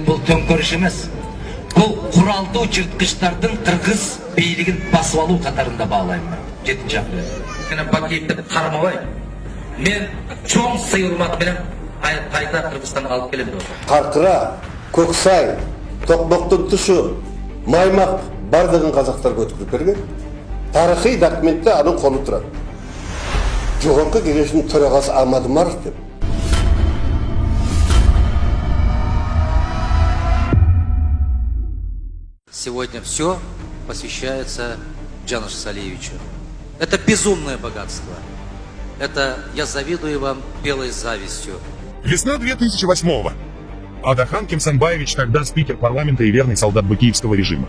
бұл төңкеріс емес. Бұл құралды жыртқыштардың қырғыз билігін басып алу қатарында бағалаймын. 7-ші апрель. Мені Бакиевті қармабай, мен чоң сыйылматпен қайта Қырғызстанға алып келемін. Қарқыра, Көксай, Тоқмақтың тұшы, Маймақ бардығын қазақтарға өткізіп берген. Тарихи документте аның қолы тұрады. Жоғарғы кеңесінің төрағасы Ахмад Омаров деп. Сегодня все посвящается Джаношу Салиевичу. Это безумное богатство. Это я завидую вам белой завистью. Весна 2008-го. Адахан Кемсанбаевич, тогда спикер парламента и верный солдат бакиевского режима.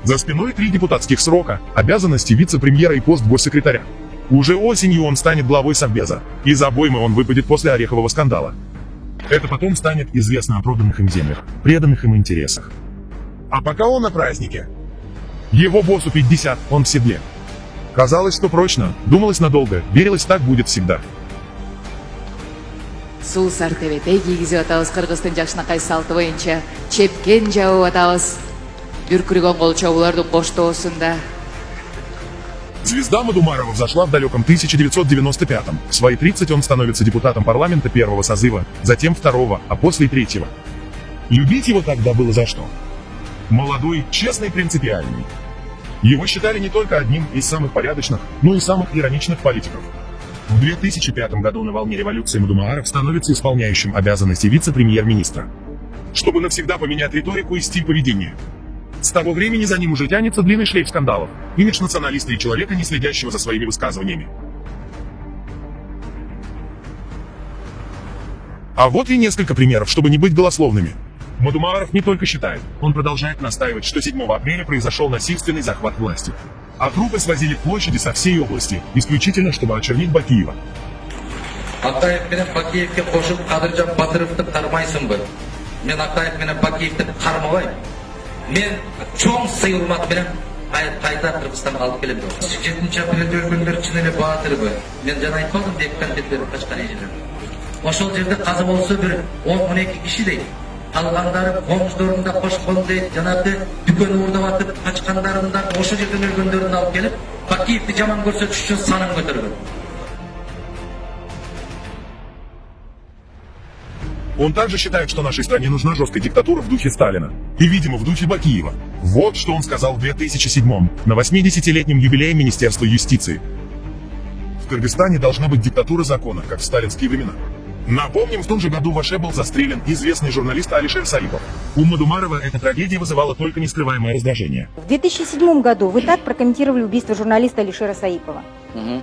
За спиной 3 депутатских срока, обязанности вице-премьера и пост госсекретаря. Уже осенью он станет главой Совбеза. Из обоймы он выпадет после Орехового скандала. Это потом станет известно о проданных им землях, преданных им интересах. А пока он на празднике. Его боссу 50, он в седле. Казалось, что прочно, думалось надолго, верилось, так будет всегда. Сул сартебете кийгизип атабыз. Кыргыздын жакшынакай салты боюнча чепкен жабып атабыз. Бүркүргөн кол чабуулардын коштоосунда. Звезда Мадумарова взошла в далеком 1995-м. В свои 30 он становится депутатом парламента первого созыва, затем второго, а после третьего. Любить его тогда было за что? Молодой, честный, принципиальный. Его считали не только одним из самых порядочных, но и самых ироничных политиков. В 2005 году на волне революции Мадумаров становится исполняющим обязанности вице-премьер-министра, чтобы навсегда поменять риторику и стиль поведения. С того времени за ним уже тянется длинный шлейф скандалов, имидж националиста и человека, не следящего за своими высказываниями. А вот и несколько примеров, чтобы не быть голословными. Мадумаров не только считает, он продолжает настаивать, что 7 апреля произошел насильственный захват власти. А трупы свозили к площади со всей области, исключительно чтобы очернить Бакиева. Акаев менен Бакиевке кошуп Кадыржан Батыровду кармайсыңбы? Мен Акаев менен Бакиевти кармабайм. Мен чоң сыйылмат менен кайта Кыргызстанга алып келем. 7-ші апрелде өлгөндөр чын эле баатырбы? Мен жана айтпадым деп кандидаттар качкан эле. Ошол жерде каза болсо бир 10-12 киши дейт. Калгандары комуздорунда кошкон дейт, жанагы дүкөн уурдап атып качкандарында ошол жерден өлгөндөрүн алып келип, Бакиевти жаман көрсөтүш үчүн санын көтөргөн. Он также считает, что нашей стране нужна жесткая диктатура в духе Сталина. И, видимо, в духе Бакиева. Вот что он сказал в 2007-м, на 80-летнем юбилее Министерства юстиции. В Кыргызстане должна быть диктатура закона, как в сталинские времена. Напомним, в том же году в Аше был застрелен известный журналист Алишер Саипов. У Мадумарова эта трагедия вызывала только нескрываемое раздражение. В 2007 году вы так прокомментировали убийство журналиста Алишера Саипова.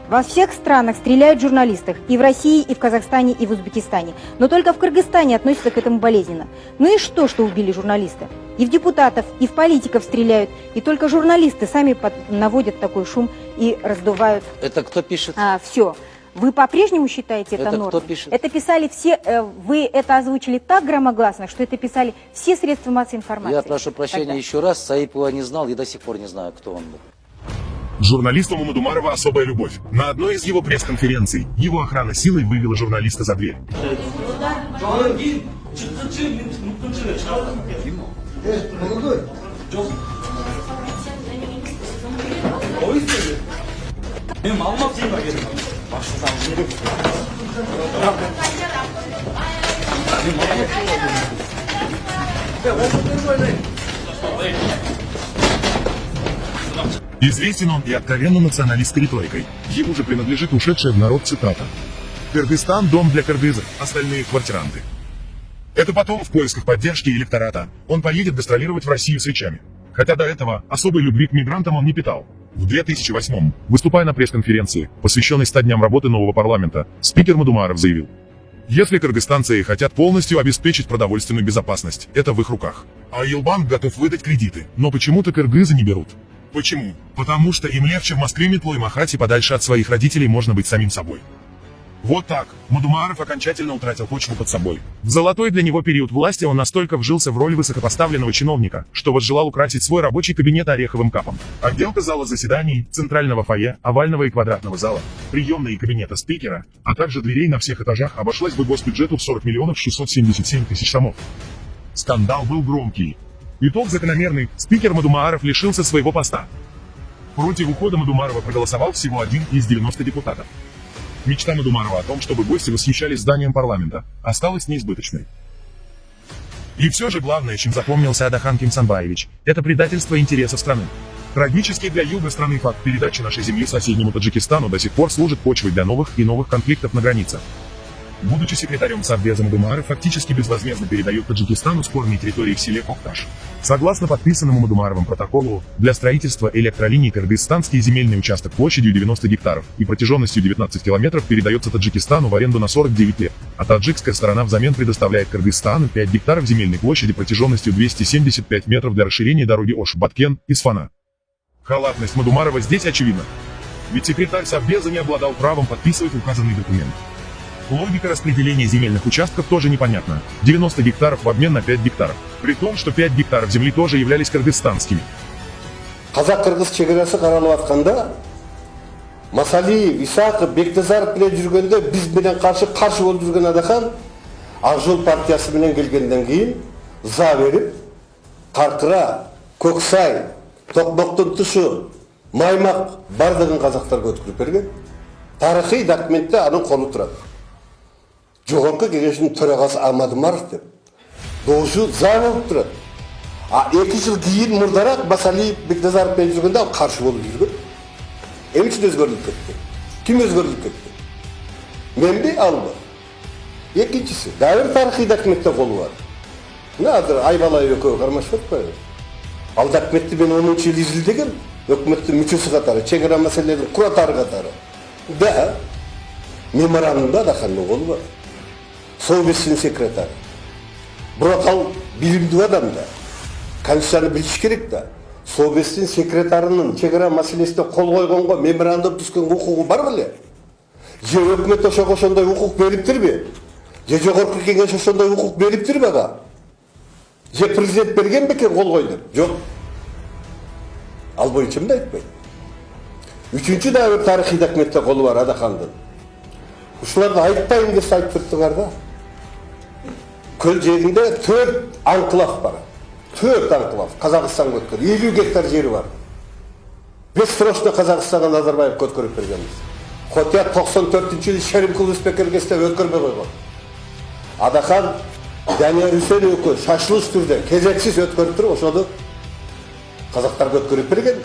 Во всех странах стреляют журналистов, и в России, и в Казахстане, и в Узбекистане. Но только в Кыргызстане относятся к этому болезненно. Ну и что убили журналиста? И в депутатов, и в политиков стреляют, и только журналисты сами наводят такой шум и раздувают. Это кто пишет? Все. Вы по-прежнему считаете это нормой? Кто пишет? Это писали все, вы это озвучили так громогласно, что это писали все средства массовой информации. Я прошу прощения еще раз, Саипова не знал и до сих пор не знаю, кто он был. Журналистам у Мадумарова особая любовь. На одной из его пресс-конференций его охрана силой вывела журналиста за дверь. Известен он и откровенно националистской риторикой. Ему же принадлежит ушедшая в народ цитата: «Кыргызстан – дом для кыргызов, остальные – квартиранты». Это потом, в поисках поддержки электората, он поедет гастролировать в Россию с речами. Хотя до этого особой любви к мигрантам он не питал. В 2008-м, выступая на пресс-конференции, посвященной 100 дням работы нового парламента, спикер Мадумаров заявил: «Если кыргызстанцы хотят полностью обеспечить продовольственную безопасность, это в их руках. А Елбанк готов выдать кредиты, но почему-то кыргызы не берут». Почему? Потому что им легче в Москве метлой махать, и подальше от своих родителей можно быть самим собой. Вот так Мадумаров окончательно утратил почву под собой. В золотой для него период власти он настолько вжился в роль высокопоставленного чиновника, что возжелал украсить свой рабочий кабинет ореховым капом. Отделка зала заседаний, центрального фойе, овального и квадратного зала, приемной и кабинета спикера, а также дверей на всех этажах обошлась бы госбюджету в 40 677 000 сомов. Скандал был громкий. Итог закономерный. Спикер Мадумааров лишился своего поста. Против ухода Мадумарова проголосовал всего 1 из 90 депутатов. Мечта Мадумарова о том, чтобы гости восхищались зданием парламента, осталась неизбыточной. И все же главное, чем запомнился Адахан Кимсанбаевич, это предательство интересов страны. Трагический для юга страны факт передачи нашей земли соседнему Таджикистану до сих пор служит почвой для новых и новых конфликтов на границах. Будучи секретарем Совбеза, Мадумаров фактически безвозмездно передает Таджикистану спорные территории в селе Кокташ. Согласно подписанному Мадумаровым протоколу, для строительства электролиний кыргызстанский земельный участок площадью 90 гектаров и протяженностью 19 километров передается Таджикистану в аренду на 49 лет, а таджикская сторона взамен предоставляет Кыргызстану 5 гектаров земельной площади протяженностью 275 метров для расширения дороги Ош-Баткен-Исфана. Халатность Мадумарова здесь очевидна. Ведь секретарь Совбеза не обладал правом подписывать указанный документ. Логика распределения земельных участков тоже непонятна. 90 гектаров в обмен на 5 гектаров. При том, что 5 гектаров земли тоже являлись кыргызстанскими. Қазақ-қырғыз шекарасы қаралып жатқанда, Масалиев, Исақов, Бектазаров менен жүргенде біз менен қарсы болып жүрген Адахан Ақ Жол партиясы менен келгенден кейін за беріп, Қарқыра, Көксай, Тоқмақтың тұшы, Маймақ бардығын қазақтарға өткізіп берген. Тарихи документте аның қолы тұрады. Жоғарғы кеңесінің төрағасы Мадумаров деп. Дошу за болып тұрады. 2 жыл кейін мұрдарақ Масалиев, Бектазаров менен жүргенде қарсы болып жүрген. Emin için özgürlük etti? Kim özgürlük etti? Men mi, al mı? İkincisi, davir tarihi dokumette kolu var. Nedir? Aybalay ökü karmaşmak koyuyor. Al dokumenti ben 10. yıl izlediğim, hükümetin müçüsü katarı, çekara meselelerin kuratarı katarı. Da, memorandumda da kanlı kolu var. Sovyet'in sekreteri. Burakal bilimli adam da. Konstitusiyonu biliş gerek da. Sovyet'in sekretarının çekara meselesinde kol koygonga memorandum tüzgөн hukuku var mı? Je hükümet ошондой hukuk beriptir mi? Je jogorku kengeş ошондой hukuk beriptir mi aga? Je prezident bergen mi kol koydu? Yok. Al boyunca da etmeyin. Üçüncü davir tarihi dokumette kolu var Adakan'ın. Uşularda ayıptayın dese ayıptırdılar da. Köl жерinde 4 anklav var. 4 anklav. Kazakistan götkörü. 50 gektar jeri var. 5 срочно Kazakıstan'a Nazarbayev götkörüp bergenmiz. Хотя 94-yıl Şerim Kılıçbek ergesinde ötkörmey koygan. Adakan, Daniyar Hüseyin ökü şaşılış türde, kezeksiz ötkörüp durup, ошону Казактар götkörüp берген.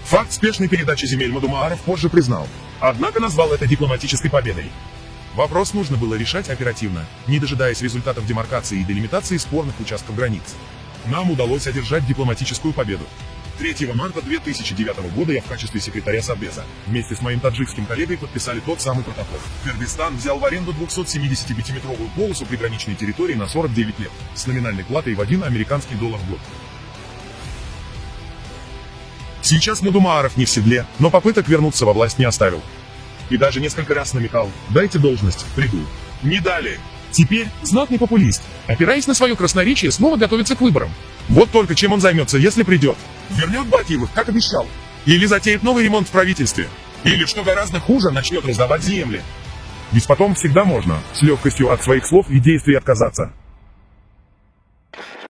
Факт спешной передачи земель Мадумааров позже признал, однако назвал это дипломатической победой. Вопрос нужно было решать оперативно, не дожидаясь результатов демаркации и делимитации спорных участков границ. Нам удалось одержать дипломатическую победу. 3 марта 2009 года я в качестве секретаря Совбеза вместе с моим таджикским коллегой подписали тот самый протокол. Кыргызстан взял в аренду 275-метровую полосу приграничной территории на 49 лет с номинальной платой в $1 американский в год. Сейчас Мадумааров не в седле, но попыток вернуться во власть не оставил. И даже несколько раз намекал: дайте должность, приду. Не дали. Теперь знатный популист, опираясь на свое красноречие, снова готовится к выборам. Вот только чем он займется, если придет? Вернет Батиевых, как обещал? Или затеет новый ремонт в правительстве? Или, что гораздо хуже, начнет раздавать земли? Ведь потом всегда можно с легкостью от своих слов и действий отказаться.